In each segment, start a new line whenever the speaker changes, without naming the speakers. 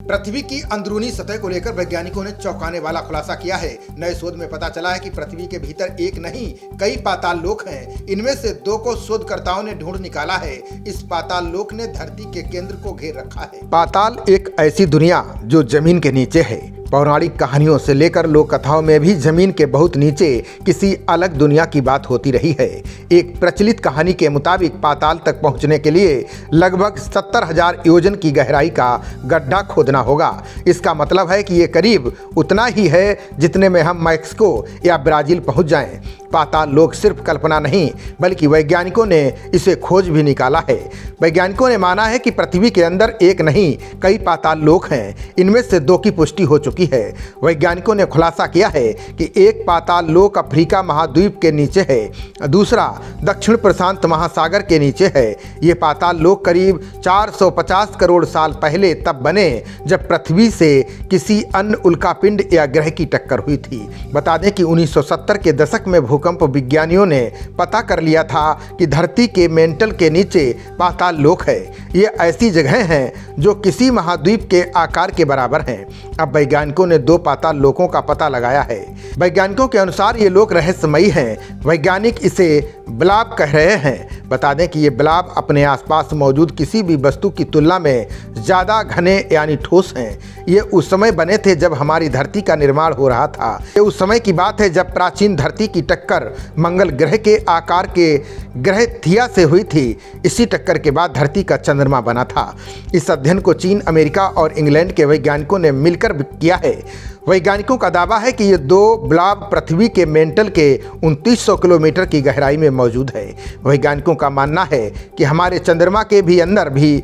पृथ्वी की अंदरूनी सतह को लेकर वैज्ञानिकों ने चौंकाने वाला खुलासा किया है। नए शोध में पता चला है कि पृथ्वी के भीतर एक नहीं कई पाताल लोक हैं। इनमें से 2 को शोधकर्ताओं ने ढूंढ निकाला है। इस पाताल लोक ने धरती के केंद्र को घेर रखा है। पाताल एक ऐसी दुनिया जो जमीन के नीचे है। पौराणिक कहानियों से लेकर लोक कथाओं में भी जमीन के बहुत नीचे किसी अलग दुनिया की बात होती रही है। एक प्रचलित कहानी के मुताबिक पाताल तक पहुंचने के लिए लगभग 70,000 योजन की गहराई का गड्ढा खोदना होगा। इसका मतलब है कि ये करीब उतना ही है जितने में हम मैक्सिको या ब्राजील पहुंच जाएं। पाताल लोक सिर्फ कल्पना नहीं बल्कि वैज्ञानिकों ने इसे खोज भी निकाला है। वैज्ञानिकों ने माना है कि पृथ्वी के अंदर एक नहीं कई पाताल लोक हैं। इनमें से 2 की पुष्टि हो चुकी है। वैज्ञानिकों ने खुलासा किया है कि एक पाताल लोक अफ्रीका महाद्वीप के नीचे है, दूसरा दक्षिण प्रशांत महासागर के नीचे है। ये पाताल लोक करीब 450 करोड़ साल पहले तब बने जब पृथ्वी से किसी अन्य उल्कापिंड या ग्रह की टक्कर हुई थी। बता दें कि 1970 के दशक में भूकंप विज्ञानियों ने पता कर लिया था कि धरती के मेंटल के नीचे पाताल लोक है। ये ऐसी जगह हैं जो किसी महाद्वीप के आकार के बराबर हैं। अब वैज्ञानिकों ने 2 पाताल लोकों का पता लगाया है। वैज्ञानिकों के अनुसार ये लोक रहस्यमयी हैं। वैज्ञानिक इसे ब्लॉब कह रहे हैं। बता दें कि ये ब्लॉब अपने आसपास मौजूद किसी भी वस्तु की तुलना में ज़्यादा घने यानी ठोस हैं। ये उस समय बने थे जब हमारी धरती का निर्माण हो रहा था। ये उस समय की बात है जब प्राचीन धरती की टक्कर मंगल ग्रह के आकार के ग्रह थिया से हुई थी। इसी टक्कर के बाद धरती का चंद्रमा बना था। इस अध्ययन को चीन, अमेरिका और इंग्लैंड के वैज्ञानिकों ने मिलकर किया है। वैज्ञानिकों का दावा है कि ये 2 ब्लॉब पृथ्वी के मेंटल के 2900 किलोमीटर की गहराई में मौजूद है। वैज्ञानिकों का मानना है कि हमारे चंद्रमा के भी अंदर भी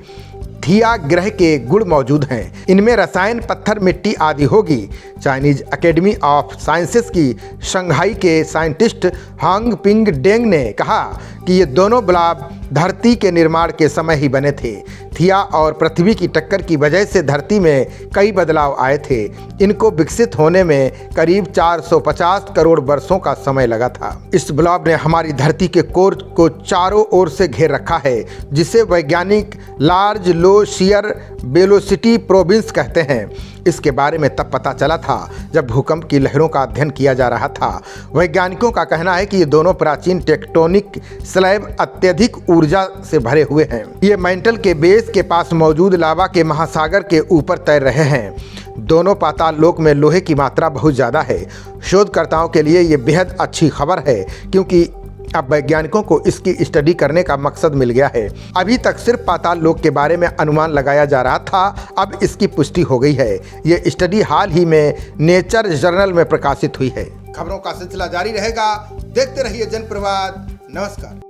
थिया ग्रह के गुण मौजूद हैं। इनमें रसायन, पत्थर, मिट्टी आदि होगी। चाइनीज एकेडमी ऑफ साइंसेस की शंघाई के साइंटिस्ट हांग पिंग डेंग ने कहा कि ये दोनों ब्लॉब धरती के निर्माण के समय ही बने थे। थिया और पृथ्वी की टक्कर की वजह से धरती में कई बदलाव आए थे। इनको विकसित होने में करीब 450 करोड़ वर्षों का समय लगा था। इस ब्लॉब ने हमारी धरती के कोर को चारों ओर से घेर रखा है, जिसे वैज्ञानिक लार्ज लो शियर वेलोसिटी प्रोविंस कहते हैं। इसके बारे में तब पता चला था जब भूकंप की लहरों का अध्ययन किया जा रहा था। वैज्ञानिकों का कहना है कि ये दोनों प्राचीन टेक्टोनिक स्लैब अत्यधिक ऊर्जा से भरे हुए हैं। ये मेंटल के बेस के पास मौजूद लावा के महासागर के ऊपर तैर रहे हैं। दोनों पाताल लोक में लोहे की मात्रा बहुत ज़्यादा है। शोधकर्ताओं के लिए ये बेहद अच्छी खबर है क्योंकि अब वैज्ञानिकों को इसकी स्टडी करने का मकसद मिल गया है। अभी तक सिर्फ पाताल लोक के बारे में अनुमान लगाया जा रहा था, अब इसकी पुष्टि हो गई है। ये स्टडी हाल ही में नेचर जर्नल में प्रकाशित हुई है। खबरों का सिलसिला जारी रहेगा। देखते रहिए जनप्रवाद। नमस्कार।